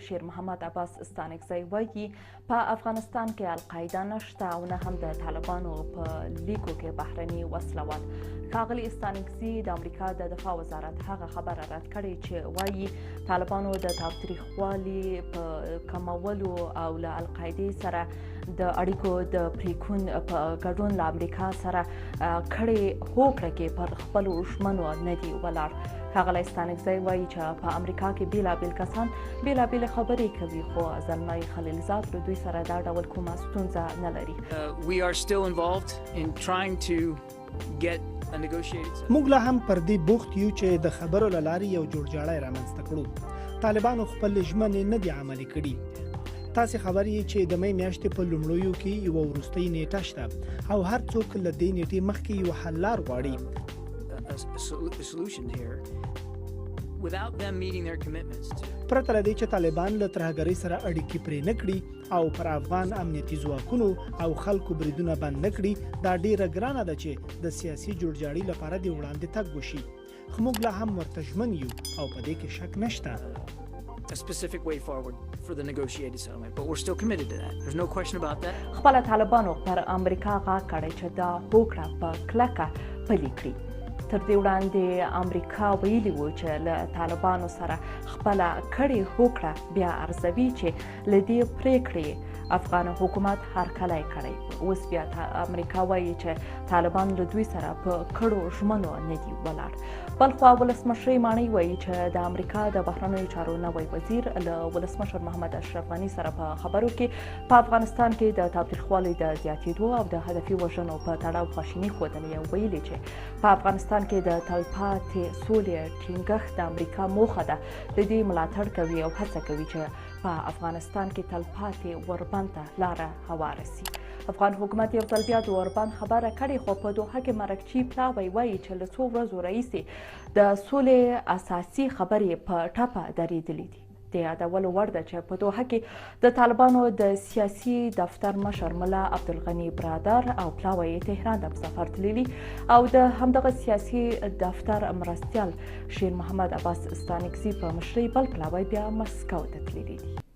شیر محمد عباس ستانکزی وایي په افغانستان کې القاعده نشته او نه هم د طالبانو په لیکو کې بهرني وسلوال. ښاغلي ستانکزي د امریکا د دفاع وزارت هغه خبره رد کړې چې وایي طالبانو د تاوتریخوالي په کمولو او له القاعدې سره د اړیکو د پریکون په ګډون له امریکا سره کړې هوکړه کې پر خپلو ژمنو نه دي ولاړ. ښاغلی ستانکزی وایي چې په امریکا کې بیلابیل کسان بیلابیلې خبرې کوي خو زلمی خلیلزاد له دوی سره دا ډول کومه ستونزه نه لري. We are still involved in trying to get a negotiated. موږ لا هم پر دې بوخت یو چې د خبرو له لارې یو جوړجاړی رامنځته کړو. طالبانو خپل ژمنې نه دي عملي کړي. تاسې خبر یې چې د مې میاشتې په لومړیو کې یوه وروستۍ نیټه شته او هر څوک له دې نیټې مخکې یو حل لار غواړي. A solution here without them meeting their commitments to. پرته له دې چې طالبان له ترهګرۍ سره اړیکې پرې نه کړي او پر افغان امنیتي ځواکونو او خلکو بریدونه بند نه کړي دا ډیره ګرانه ده چې د سیاسي جوړجاړي لپاره د وړاندې تګ وشي. خو موږ لا هم ورته ژمن یو او په دې کې شک نشته. A specific way forward for the negotiated settlement, but we're still committed to that. There's no question about that. خپل طالبانو پر امریکا غږ کړی چې دا هوکړه په کلکه پلي کړي. تر دې وړاندې امریکا ویلي و چې له طالبانو سره خپله کړې هوکړه بیا ارزوي چې له دې پریکړې افغان حکومت هرکلی کړی. اوس بیا امریکا وایي چې طالبان له دوی سره په کړو ژمنو نه دي ولاړ. بلخوا ولسمشر ماڼۍ وایي چې د امریکا د بهرنیو چارو نوی وزیر له ولسمشر محمد اشرف غني سره په خبرو کې په افغانستان کې د تاوتریخوالي د زیاتېدو او د هدفي وژنو په تړاو خواشیني ښودلې او ویلي چې په افغانستان کې د تلپاتې سولې ټینګښت د امریکا موخه ده. د دې ملاتړ کوي او هڅه کوي چې په افغانستان کې تلپاتې اوربند ته لاره هواره سي. افغان حکومت یو ځل بیا د اوربند خبره کړې خو په دوحه کې مرکچي پلاوی وایي چې له څو ورځو راهیسې د سولې اساسي خبرې په ټپه درېدلې دي. د یادولو وړ ده چې په دوحه کې د طالبانو د سیاسي دفتر مشر ملا عبدالغني برادر او پلاوی تهران ته په سفر تللي او د همدغه سیاسي دفتر مرستیال شیر محمد عباس ستانکزي په مشرۍ بل پلاوی بیا مسکو ته تللي دي.